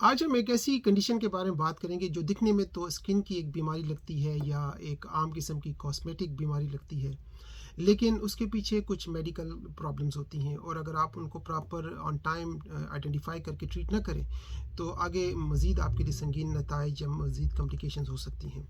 आज हम एक ऐसी कंडीशन के बारे में बात करेंगे जो दिखने में तो स्किन की एक बीमारी लगती है या एक आम किस्म की कॉस्मेटिक बीमारी लगती है, लेकिन उसके पीछे कुछ मेडिकल प्रॉब्लम्स होती हैं और अगर आप उनको प्रॉपर ऑन टाइम आइडेंटिफाई करके ट्रीट ना करें तो आगे मज़ीद आपके लिए संगीन नताइज या मज़ीद कॉम्प्लिकेशंस हो सकती हैं।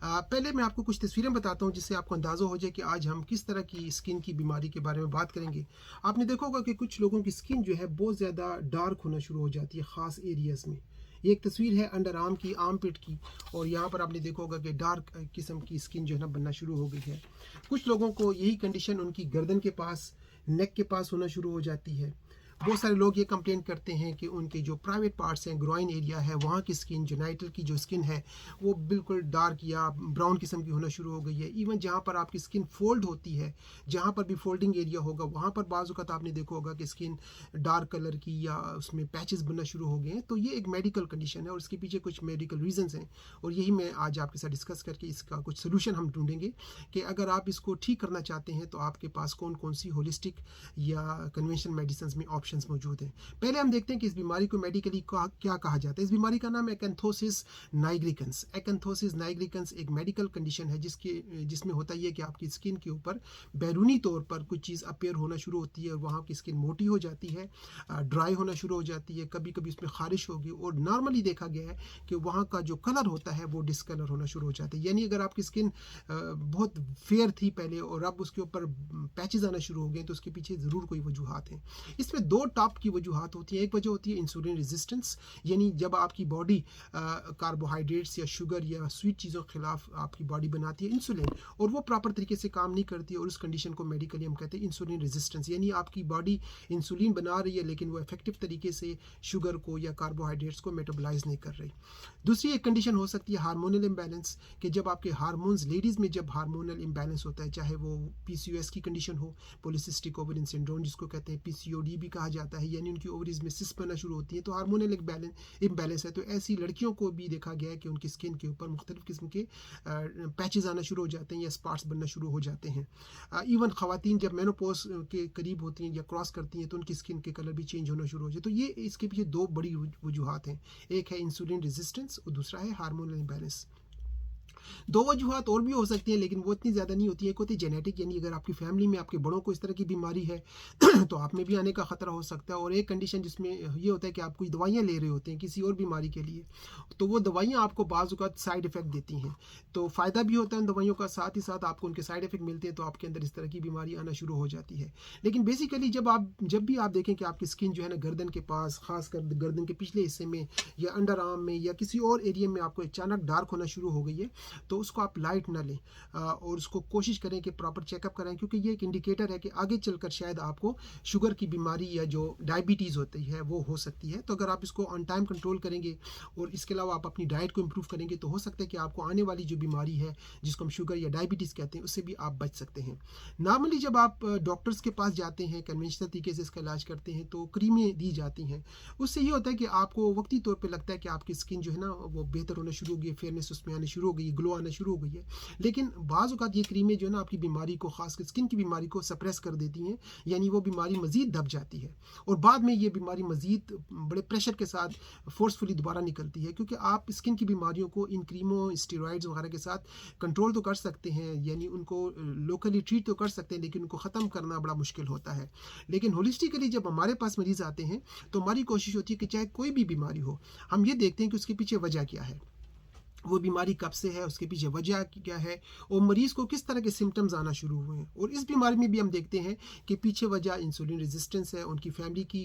पहले मैं आपको कुछ तस्वीरें बताता हूँ जिससे आपको अंदाज़ा हो जाए कि आज हम किस तरह की स्किन की बीमारी के बारे में बात करेंगे। आपने देखा होगा कि कुछ लोगों की स्किन जो है बहुत ज़्यादा डार्क होना शुरू हो जाती है ख़ास एरियाज़ में। ये एक तस्वीर है अंडर आर्म की, आर्म पिट की, और यहाँ पर आपने देखा होगा कि डार्क किस्म की स्किन जो है ना बनना शुरू हो गई है। कुछ लोगों को यही कंडीशन उनकी गर्दन के पास, नेक के पास होना शुरू हो जाती है। बहुत सारे लोग ये कंप्लेन करते हैं कि उनके जो प्राइवेट पार्ट्स हैं, ग्रोइन एरिया है, वहाँ की स्किन, जेनाइटल की जो स्किन है वो बिल्कुल डार्क या ब्राउन किस्म की होना शुरू हो गई है। इवन जहाँ पर आपकी स्किन फोल्ड होती है, जहाँ पर भी फोल्डिंग एरिया होगा वहाँ पर बाज़ औक़ात आपने देखा होगा कि स्किन डार्क कलर की या उसमें पैचेस बनना शुरू हो गए हैं। तो ये एक मेडिकल कंडीशन है और इसके पीछे कुछ मेडिकल रीजंस हैं और यही मैं आज आपके साथ डिस्कस करके इसका कुछ सोल्यूशन हम ढूंढेंगे कि अगर आप इसको ठीक करना चाहते हैं तो आपके पास कौन कौन सी होलिस्टिक या कन्वेंशनल मेडिसिन में ऑप्शंस मौजूद हैं। पहले हम देखते हैं कि इस बीमारी को मेडिकली क्या कहा जाता है। इस बीमारी का नाम है एकेंथोसिस नाइग्रिकन्स। एकेंथोसिस नाइग्रिकन्स एक मेडिकल कंडीशन है जिसमें होता ही है कि आपकी स्किन के ऊपर बैरूनी तौर पर कुछ चीज़ अपेयर होना शुरू होती है और वहाँ की स्किन मोटी हो जाती है, ड्राई होना शुरू हो जाती है, कभी कभी उसमें खारिश होगी और नॉर्मली देखा गया है कि वहाँ का जो कलर होता है वो डिसकलर होना शुरू हो जाता है। यानी अगर आपकी स्किन बहुत फेयर थी पहले और अब उसके ऊपर पैचेज आना शुरू हो गए तो उसके पीछे ज़रूर कोई वजूहत हैं। इसमें दो टॉप की वजूहत होती हैं। एक वजह होती है इंसुलिन रेजिस्टेंस, यानी जब आपकी बॉडी कार्बोहाइड्रेट्स या शुगर या स्वीट चीज़ों के खिलाफ आपकी बॉडी बनाती है इंसुलिन और वो प्रॉपर तरीके से काम नहीं करती और उस कंडीशन को मेडिकली हम कहते हैं इंसुलिन रेजिस्टेंस, यानी आपकी बॉडी इंसुलिन बना रही है लेकिन वो इफेक्टिव तरीके से शुगर को या कार्बोहाइड्रेट्स को मेटाबोलाइज नहीं कर रही। दूसरी एक कंडीशन हो सकती है हार्मोनल इम्बैलेंस, कि जब आपके हार्मोन्स, लेडीज़ में जब हार्मोनल इम्बैलेंस होता है, चाहे वो पीसीओएस की कंडीशन हो, पॉलीसिस्टिक ओवरियन सिंड्रोम जिसको कहते हैं, पीसीओडी भी कहा जाता है, यानी उनकी ओवरीज में सिस्ट बनना शुरू होती है तो हार्मोनल इम्बैलेंस है। तो ऐसी लड़कियों को भी देखा गया है कि उनकी स्किन के ऊपर मुख्तलिफ किस्म के पैचेज आना शुरू हो जाते हैं या स्पॉट्स बनना शुरू हो जाते हैं। इवन ख़वातीन जब मेनोपॉज के करीब होती हैं या क्रॉस करती हैं तो उनकी स्किन के कलर भी चेंज होना शुरू हो जाए। तो ये इसके पीछे दो बड़ी वजूहत हैं, एक है इंसुलिन रेजिस्टेंस और दूसरा है हार्मोनल इम्बैलेंस। दो वजूहत और भी हो सकती हैं लेकिन वो इतनी ज़्यादा नहीं होती है। एक होती है जेनेटिक, यानी अगर आपकी फैमिली में आपके बड़ों को इस तरह की बीमारी है तो आप में भी आने का ख़तरा हो सकता है। और एक कंडीशन जिसमें ये होता है कि आप कोई दवाइयाँ ले रहे होते हैं किसी और बीमारी के लिए, तो वो दवाइयाँ आपको बाज़ औक़ात साइड इफ़ेक्ट देती हैं, तो फ़ायदा भी होता है उन दवाइयों का, साथ ही साथ आपको उनके साइड इफ़ेक्ट मिलते हैं तो आपके अंदर इस तरह की बीमारी आना शुरू हो जाती है। लेकिन बेसिकली जब भी आप देखें कि आपकी स्किन जो है ना गर्दन के पास, ख़ासकर गर्दन के पिछले हिस्से में या अंडर आर्म में या किसी और एरिया में आपको अचानक डार्क होना शुरू हो गई है तो उसको आप लाइट ना लें और उसको कोशिश करें कि प्रॉपर चेकअप कराएं, क्योंकि ये एक इंडिकेटर है कि आगे चलकर शायद आपको शुगर की बीमारी या जो डायबिटीज़ होती है वो हो सकती है। तो अगर आप इसको ऑन टाइम कंट्रोल करेंगे और इसके अलावा आप अपनी डाइट को इम्प्रूव करेंगे तो हो सकता है कि आपको आने वाली जो बीमारी है जिसको हम शुगर या डायबिटीज़ कहते हैं उससे भी आप बच सकते हैं। नॉर्मली जब आप डॉक्टर्स के पास जाते हैं, कन्वेंशनल तरीके से इसका इलाज करते हैं तो क्रीमें दी जाती हैं। उससे ये होता है कि आपको वक्ती तौर पर लगता है कि आपकी स्किन जो है ना वो बेहतर होना शुरू हो गई है, फेयरनेस उसमें आने शुरू हो गई है, ग्लो आना शुरू हो गई है। लेकिन बाज़ औक़ात ये क्रीमें जो है ना आपकी बीमारी को, ख़ासकर स्किन की बीमारी को सप्रेस कर देती हैं, यानी वो बीमारी मज़ीद दब जाती है और बाद में ये बीमारी मज़ीद बड़े प्रेशर के साथ फोर्सफुली दोबारा निकलती है। क्योंकि आप स्किन की बीमारियों को इन क्रीमों, स्टेरॉइड्स वगैरह के साथ कंट्रोल तो कर सकते हैं, यानी उनको लोकली ट्रीट तो कर सकते हैं लेकिन उनको ख़त्म करना बड़ा मुश्किल होता है। लेकिन होलिस्टिकली जब हमारे पास मरीज़ आते हैं तो हमारी कोशिश होती है कि चाहे कोई भी बीमारी हो, हम ये देखते हैं कि उसके पीछे वजह क्या है, वो बीमारी कब से है, उसके पीछे वजह क्या है और मरीज़ को किस तरह के सिम्टम्स आना शुरू हुए हैं। और इस बीमारी में भी हम देखते हैं कि पीछे वजह इंसुलिन रेजिस्टेंस है, उनकी फैमिली की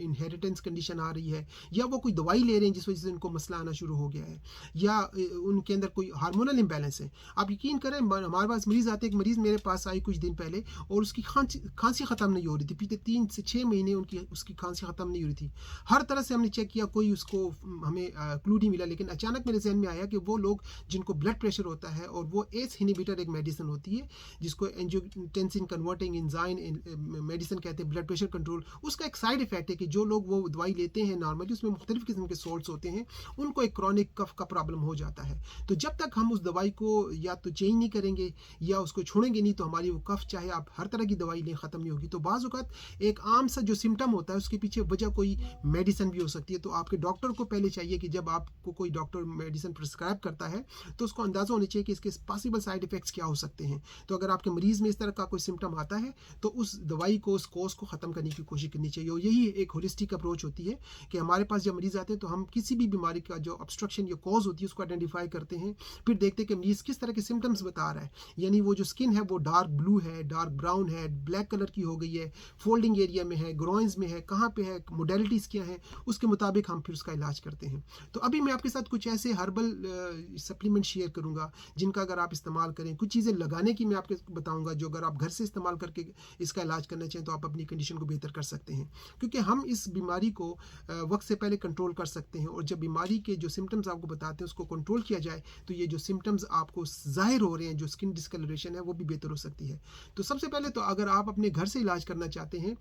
इनहेरिटेंस कंडीशन आ रही है, या वो कोई दवाई ले रहे हैं जिस वजह से उनको मसला आना शुरू हो गया है, या उनके अंदर कोई हार्मोनल इम्बैलेंस है। आप यकीन करें, हमारे पास मरीज़ आते हैं, एक मरीज़ मेरे पास आई कुछ दिन पहले और उसकी खांसी ख़त्म नहीं हो रही थी, पिछले 3 से 6 महीने उसकी खांसी ख़त्म नहीं हो रही थी। हर तरह से हमने चेक किया, कोई उसको हमें क्लू नहीं मिला, लेकिन अचानक मेरे जहन में आया कि वो लोग जिनको ब्लड प्रेशर होता है, और वो एस इनहिबिटर एक मेडिसिन होती है जिसको एंजियोटेंसिन कन्वर्टिंग एंजाइम मेडिसिन कहते हैं, ब्लड प्रेशर कंट्रोल, उसका एक साइड इफेक्ट है कि जो लोग वो दवाई लेते हैं नॉर्मली उसमें मुख्तलिफ किस्म के सोल्ट्स होते हैं, उनको एक क्रॉनिक कफ का प्रॉब्लम हो जाता है। तो जब तक हम उस दवाई को या तो चेंज नहीं करेंगे या उसको छोड़ेंगे नहीं, तो हमारी वो कफ चाहे आप हर तरह की दवाई लें ख़त्म नहीं होगी। तो बाज़ औक़ात एक आम सा जो सिम्टम होता है उसके पीछे वजह कोई मेडिसिन भी हो सकती है। तो आपके डॉक्टर को पहले चाहिए कि जब आपको कोई डॉक्टर मेडिसिन प्रिस्क्राइब करता है तो उसको अंदाज़ा होना चाहिए कि इसके पॉसिबल साइड इफ़ेक्ट्स क्या हो सकते हैं। तो अगर आपके मरीज़ में इस तरह का कोई सिम्टम आता है तो उस दवाई को, उस कोर्स को ख़त्म करने की कोशिश करनी चाहिए। और यही एक होलिस्टिक अप्रोच होती है कि हमारे पास जब मरीज़ आते हैं तो हम किसी भी बीमारी का जो ऑब्स्ट्रक्शन या कॉज होती है उसको आइडेंटिफाई करते हैं, फिर देखते हैं कि मरीज़ किस तरह के सिम्टम्स बता रहा है। यानी वो जो स्किन है वो डार्क ब्लू है, डार्क ब्राउन है, ब्लैक कलर की हो गई है, फोल्डिंग एरिया में है, ग्रोइंस में है, कहाँ पे है, मोडेलिटीज़ क्या है, उसके मुताबिक हम फिर उसका इलाज करते हैं। तो अभी मैं आपके साथ कुछ ऐसे हर्बल सप्लीमेंट शेयर करूँगा जिनका अगर आप इस्तेमाल करें, कुछ चीज़ें लगाने की मैं आपको बताऊँगा जो अगर आप घर से इस्तेमाल करके इसका इलाज करना चाहें तो आप अपनी कंडीशन को बेहतर कर सकते हैं। क्योंकि हम इस बीमारी को वक्त से पहले कंट्रोल कर सकते हैं, और जब बीमारी के जो सिम्टम्स आपको बताते हैं उसको कंट्रोल किया जाए तो ये जो सिम्टम्स आपको ज़ाहिर हो रहे हैं, जो स्किन डिस्कलरेशन है, वो भी बेहतर हो सकती है। तो सबसे पहले तो अगर आप अपने घर से इलाज करना चाहते हैं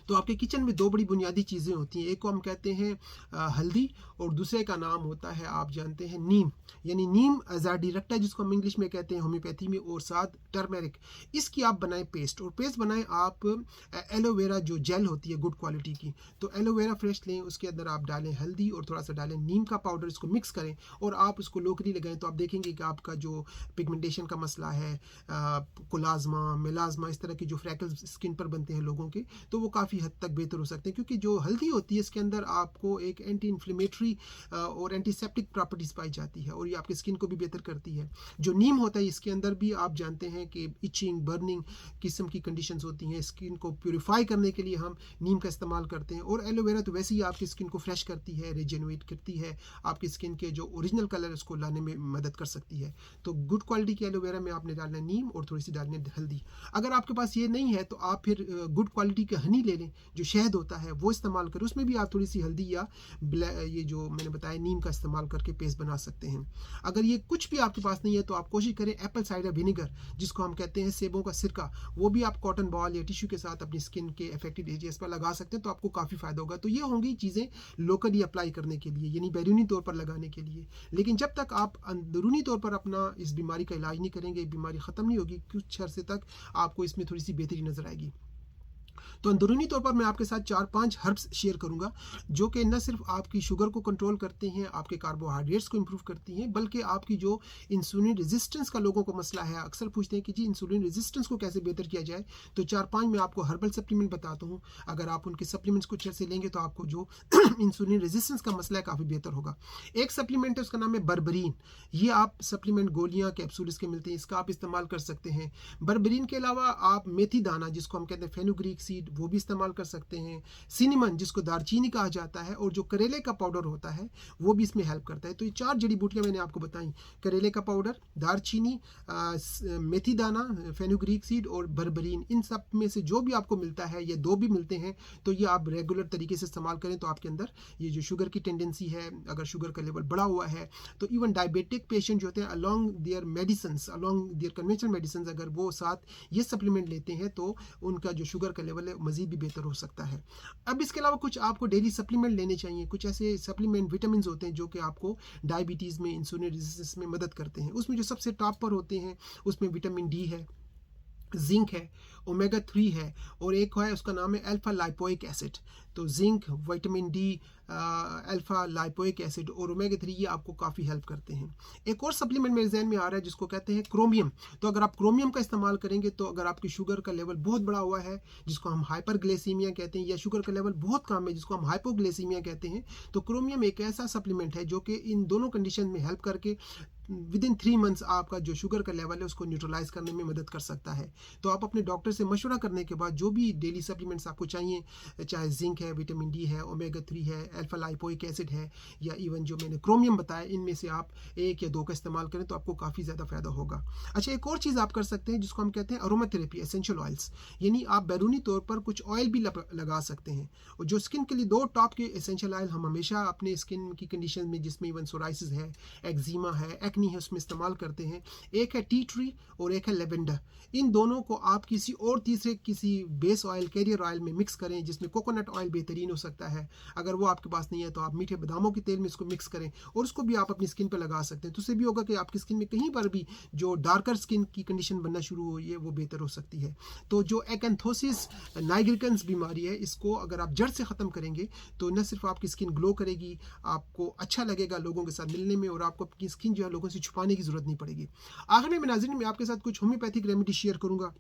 तो आपके किचन में दो बड़ी बुनियादी चीज़ें होती हैं। एक को हम कहते हैं हल्दी, और दूसरे का नाम होता है, आप जानते हैं, नीम। यानी नीम ज़ाडिरेक्टा जिसको हम इंग्लिश में कहते हैं होम्योपैथी में, और साथ टर्मेरिक। इसकी आप बनाएं पेस्ट, और पेस्ट बनाएं आप एलोवेरा जो जेल होती है गुड क्वालिटी की। तो एलोवेरा फ्रेश लें, उसके अंदर आप डालें हल्दी और थोड़ा सा डालें नीम का पाउडर, इसको मिक्स करें और आप उसको लोकली लगाएं। तो आप देखेंगे कि आपका जो पिगमेंटेशन का मसला है, कोलाज़मा, मेलाज़मा, इस तरह की जो फ्रैकल्स स्किन पर बनते हैं लोगों के, तो वो काफ़ी हद तक बेहतर हो सकते हैं। क्योंकि जो हल्दी होती है इसके अंदर आपको एक एंटी इन्फ्लेमेटरी और एंटीसेप्टिक प्रॉपर्टीज़ पाई जाती है, और ये आपकी स्किन को भी बेहतर करती है। जो नीम होता है इसके अंदर भी आप जानते हैं कि इचिंग, बर्निंग किस्म की कंडीशंस होती हैं। स्किन को प्यूरिफाई करने के लिए हम नीम का इस्तेमाल करते हैं। और एलोवेरा तो वैसे ही आपकी स्किन को फ्रेश करती है, रिजेनरेट करती है, आपकी स्किन के जो ओरिजिनल कलर है उसको लाने में मदद कर सकती है। तो गुड क्वालिटी की एलोवेरा में आपने डालना है नीम और थोड़ी सी डालनी है हल्दी। अगर आपके पास ये नहीं है तो आप फिर गुड क्वालिटी का हनी ले लें, जो शहद होता है वो इस्तेमाल करें। उसमें भी आप थोड़ी सी हल्दी या ये जो मैंने बताया नीम का इस्तेमाल करके पेस्ट बना सकते हैं। अगर ये कुछ भी आपके पास नहीं है तो आप कोशिश करें एप्पल साइडर विनेगर, जिसको हम कहते हैं सेबों का सिरका, वो भी आप कॉटन बॉल या टिश्यू के साथ अपनी स्किन के अफेक्टेड एरियाज पर लगा सकते हैं, तो आपको काफ़ी फ़ायदा होगा। तो ये होंगी चीज़ें लोकली अप्लाई करने के लिए, यानी बैरूनी तौर पर लगाने के लिए। लेकिन जब तक आप अंदरूनी तौर पर अपना इस बीमारी का इलाज नहीं करेंगे, बीमारी ख़त्म नहीं होगी, कुछ अरसे तक आपको इसमें थोड़ी सी बेहतरी नज़र आएगी। तो अंदरूनी तौर पर मैं आपके साथ 4-5 हर्ब्स शेयर करूंगा जो कि न सिर्फ आपकी शुगर को कंट्रोल करते हैं, आपके कार्बोहाइड्रेट्स को इंप्रूव करती हैं, बल्कि आपकी जो इंसुलिन रेजिस्टेंस का लोगों को मसला है, अक्सर पूछते हैं कि जी इंसुलिन रेजिस्टेंस को कैसे बेहतर किया जाए। तो 4-5 मैं आपको हर्बल सप्लीमेंट बताता हूँ। अगर आप उनके सप्लीमेंट्स कुछ ऐसे लेंगे तो आपको जो इंसुलिन रेजिस्टेंस का मसला है काफ़ी बेहतर होगा। एक सप्लीमेंट है, उसका नाम है बर्बरीन। ये आप सप्लीमेंट गोलियाँ कैप्सूल इसके मिलते हैं, इसका आप इस्तेमाल कर सकते हैं। बर्बरीन के अलावा आप मेथी दाना जिसको हम कहते हैं फेनुग्रीक सीड, वो भी इस्तेमाल कर सकते हैं। सिनेमन जिसको दारचीनी कहा जाता है, और जो करेले का पाउडर होता है वो भी इसमें हेल्प करता है। तो ये 4 जड़ी बूटियां मैंने आपको बताई, करेले का पाउडर, दारचीनी, मेथी दाना, फेनुग्रीक सीड और बर्बरीन। इन सब में से जो भी आपको मिलता है, ये 2 भी मिलते हैं, तो ये आप रेगुलर तरीके से इस्तेमाल करें तो आपके अंदर ये जो शुगर की टेंडेंसी है, अगर शुगर का लेवल बढ़ा हुआ है, तो इवन डायबिटिक पेशेंट जो होते हैं along their medicine, along their conventional medicine, अगर वो साथ ये सप्लीमेंट लेते हैं तो उनका जो शुगर का लेवल है मजीद भी बेहतर हो सकता है। अब इसके अलावा कुछ आपको डेली सप्लीमेंट लेने चाहिए। कुछ ऐसे सप्लीमेंट विटामिन होते हैं जो कि आपको डायबिटीज़ में, इंसुलिन रेजिस्टेंस में मदद करते हैं। उसमें जो सबसे टॉप पर होते हैं उसमें विटामिन डी है, जिंक है, ओमेगा 3 है, और एक है उसका नाम है अल्फा लाइपोइक एसिड। तो zinc, vitamin D, alpha lipoic acid और ओमेगा 3 ये आपको काफ़ी हेल्प करते हैं। एक और सप्लीमेंट मेरे जहन में आ रहा है जिसको कहते हैं क्रोमियम। तो अगर आप क्रोमियम का इस्तेमाल करेंगे तो अगर आपकी शुगर का लेवल बहुत बड़ा हुआ है, जिसको हम हाइपरग्लाइसीमिया कहते हैं, या शुगर का लेवल बहुत कम है जिसको हम हाइपोग्लाइसीमिया कहते हैं, तो क्रोमियम एक ऐसा सप्लीमेंट है जो कि इन दोनों कंडीशन में हेल्प करके विद इन 3 मंथ्स आपका जो शुगर का लेवल है उसको न्यूट्रलाइज करने में मदद कर सकता है। तो आप अपने डॉक्टर से मशवरा करने के बाद जो भी डेली सप्लीमेंट्स आपको चाहिए, चाहे जिंक है, विटामिन डी है, ओमेगा 3 है, अल्फा लाइपोइक एसिड है, या इवन जो मैंने क्रोमियम बताया, इनमें से आप 1 या 2 का इस्तेमाल करें तो आपको काफ़ी ज़्यादा फ़ायदा होगा। अच्छा, एक और चीज़ आप कर सकते हैं जिसको हम कहते हैं अरोमा थेरेपी, एसेंशियल ऑयल्स, यानी आप बैरूनी तौर पर कुछ ऑयल भी लगा सकते हैं। और जो स्किन के लिए 2 टॉप के एसेंशियल ऑयल हम हमेशा अपने स्किन की कंडीशन में, जिसमें इवन सोराइसिस है, एक्जिमा है, एक्नी है, उसमें इस्तेमाल करते हैं। एक है टी ट्री और एक है लेवेंडर। इन दोनों को आप किसी और तीसरे किसी बेस ऑयल, कैरियर ऑयल में मिक्स करें, जिसमें कोकोनट ऑयल बेहतरीन हो सकता है। अगर वो आपके पास नहीं है तो आप मीठे बादामों के तेल में इसको मिक्स करें और उसको भी आप अपनी स्किन पर लगा सकते हैं। तो उससे भी होगा कि आपकी स्किन में कहीं पर भी जो डार्कर स्किन की कंडीशन बनना शुरू हुई है वो बेहतर हो सकती है। तो जो एकैंथोसिस नाइग्रिकन्स बीमारी है, इसको अगर आप जड़ से ख़त्म करेंगे तो न सिर्फ आपकी स्किन ग्लो करेगी, आपको अच्छा लगेगा लोगों के साथ मिलने में, और आपको अपनी स्किन जो है लोगों से छुपाने की ज़रूरत नहीं पड़ेगी। आखिर में नाज़रीन, मैं आपके साथ कुछ होम्योपैथिक रेमेडी शेयर करूँगा,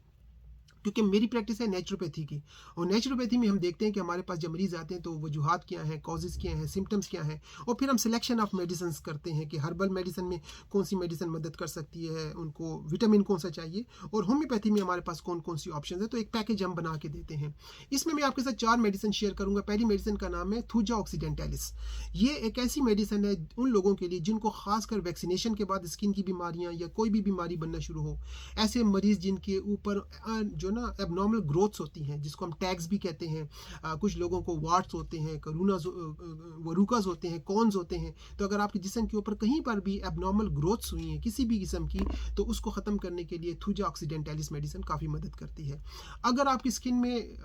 क्योंकि मेरी प्रैक्टिस है नेचुरोपैथी की। और नेचुरोपैथी में हम देखते हैं कि हमारे पास जब मरीज़ आते हैं तो वजूहात क्या हैं, कॉजेज़ क्या हैं, सिम्टम्स क्या हैं, और फिर हम सिलेक्शन ऑफ मेडिसिन करते हैं कि हर्बल मेडिसिन में कौन सी मेडिसिन मदद कर सकती है, उनको विटामिन कौन सा चाहिए, और होम्योपैथी में हमारे पास कौन कौन सी ऑप्शन है। तो एक पैकेज हम बना के देते हैं। इसमें मैं आपके साथ 4 मेडिसिन शेयर करूँगा। पहली मेडिसिन का नाम है थूजा ऑक्सीडेंटैलिस। ये एक ऐसी मेडिसिन है उन लोगों के लिए जिनको खासकर वैक्सीनेशन के बाद स्किन की बीमारियाँ या कोई भी बीमारी बनना शुरू हो, ऐसे मरीज़ जिनके ऊपर जो ना एबनॉर्मल ग्रोथ्स होती हैं, जिसको हम टैग्स भी कहते हैं, कुछ लोगों को वार्ट्स होते हैं, करूनाज, वरूकाज होते हैं, कॉन्स होते हैं। तो अगर आपके जिस्म के ऊपर कहीं पर भी एबनॉर्मल ग्रोथ्स हुई हैं किसी भी किस्म की, तो उसको ख़त्म करने के लिए थूजा ऑक्सीडेंटैलिस मेडिसिन काफ़ी मदद करती है। अगर आपकी स्किन में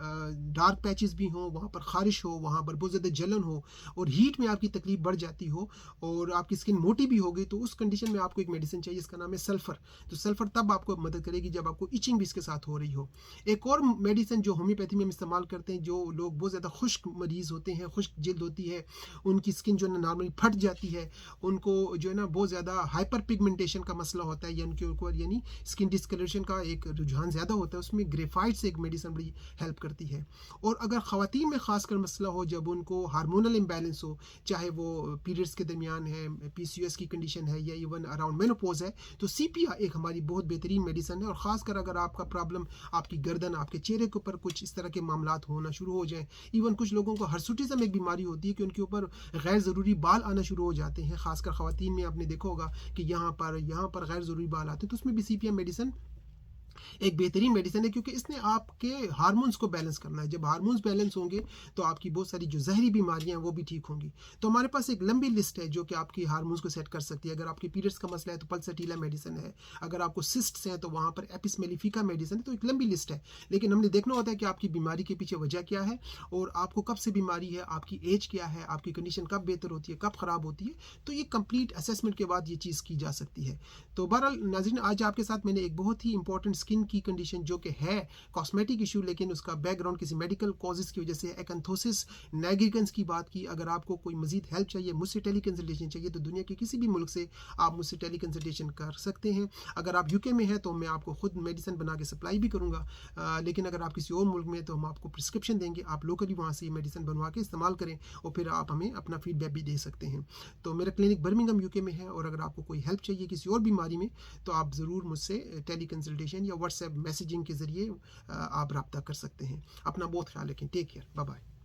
डार्क पैचेस भी हों, वहाँ पर खारिश हो, वहाँ पर बहुत ज़्यादा जलन हो, और हीट में आपकी तकलीफ बढ़ जाती हो, और आपकी स्किन मोटी भी हो गई, तो उस कंडीशन में आपको एक मेडिसिन चाहिए, इसका नाम है सल्फ़र। तो सल्फ़र तब आपको मदद करेगी जब आपको इचिंग भी इसके साथ हो रही हो। एक और मेडिसिन जो होम्योपैथी में हम इस्तेमाल करते हैं, जो लोग बहुत ज़्यादा खुश्क मरीज़ होते हैं, खुश्क जिल्द होती है, उनकी स्किन जो है ना नॉर्मली फट जाती है, उनको जो है ना बहुत ज़्यादा हाइपर पिगमेंटेशन का मसला होता है, या उनके ऊपर यानी स्किन डिस्कलरेशन का एक रुझान ज़्यादा होता है, उसमें ग्रेफाइट से एक मेडिसिन बड़ी हेल्प करती है। और अगर ख़वातीन में ख़ासकर मसला हो, जब उनको हार्मोनल इम्बैलेंस हो, चाहे वो पीरियड्स के दरमियान है, PCOS की कंडीशन है, या इवन अराउंड मेनोपॉज है, तो CPA एक हमारी बहुत बेहतरीन मेडिसिन है। और ख़ासकर अगर आपका प्रॉब्लम आपकी गर्दन, आपके चेहरे के ऊपर कुछ इस तरह के मामलात होना शुरू हो जाएं, इवन कुछ लोगों को हर्सुटिज्म एक बीमारी होती है कि उनके ऊपर गैर ज़रूरी बाल आना शुरू हो जाते हैं, खासकर ख़वातीन में आपने देखा होगा कि यहाँ पर गैर ज़रूरी बाल आते हैं, तो उसमें भी CPM मेडिसिन एक बेहतरीन मेडिसिन है, क्योंकि इसने आपके हार्मोन्स को बैलेंस करना है। जब हार्मोन्स बैलेंस होंगे तो आपकी बहुत सारी जो जहरी बीमारियां हैं वो भी ठीक होंगी। तो हमारे पास एक लंबी लिस्ट है जो कि आपकी हार्मोन्स को सेट कर सकती है। अगर आपके पीरियड्स का मसला है तो पल्सटीला मेडिसिन है, अगर आपको सिस्ट्स हैं तो वहाँ पर एपिस मेलिफिका मेडिसिन है। तो एक लंबी लिस्ट है, लेकिन हमने देखना होता है कि आपकी बीमारी के पीछे वजह क्या है, और आपको कब से बीमारी है, आपकी एज क्या है, आपकी कंडीशन कब बेहतर होती है, कब ख़राब होती है। तो ये कंप्लीट असेसमेंट के बाद ये चीज़ की जा सकती है। तो बहरहाल नाज़रीन, आज आपके साथ मैंने एक बहुत ही इंपॉर्टेंट स्किन की कंडीशन जो कि है कॉस्मेटिक इशू, लेकिन उसका बैकग्राउंड किसी मेडिकल कॉजेज़ की वजह से एकैंथोसिस नाइग्रिकन्स की बात की। अगर आपको कोई मजीद हेल्प चाहिए, मुझसे टेली कंसल्टेशन चाहिए, तो दुनिया के किसी भी मुल्क से आप मुझसे टेली कंसल्टेशन कर सकते हैं। अगर आप UK में हैं तो मैं आपको खुद मेडिसिन बना के सप्लाई भी करूँगा, लेकिन अगर आप किसी और मुल्क में तो हम आपको प्रिस्क्रिप्शन देंगे, आप लोकली वहाँ से ये मेडिसिन बनवा के इस्तेमाल करें, और फिर आप हमें अपना फीडबैक भी दे सकते हैं। तो मेरा क्लिनिक बर्मिंघम UK में है, और अगर आपको कोई हेल्प चाहिए किसी और बीमारी में तो आप ज़रूर मुझसे टेली कंसल्टेशन या व्हाट्सएप मैसेजिंग के ज़रिए आप रब्ता कर सकते हैं। अपना बहुत ख्याल रखें। Take care, bye bye.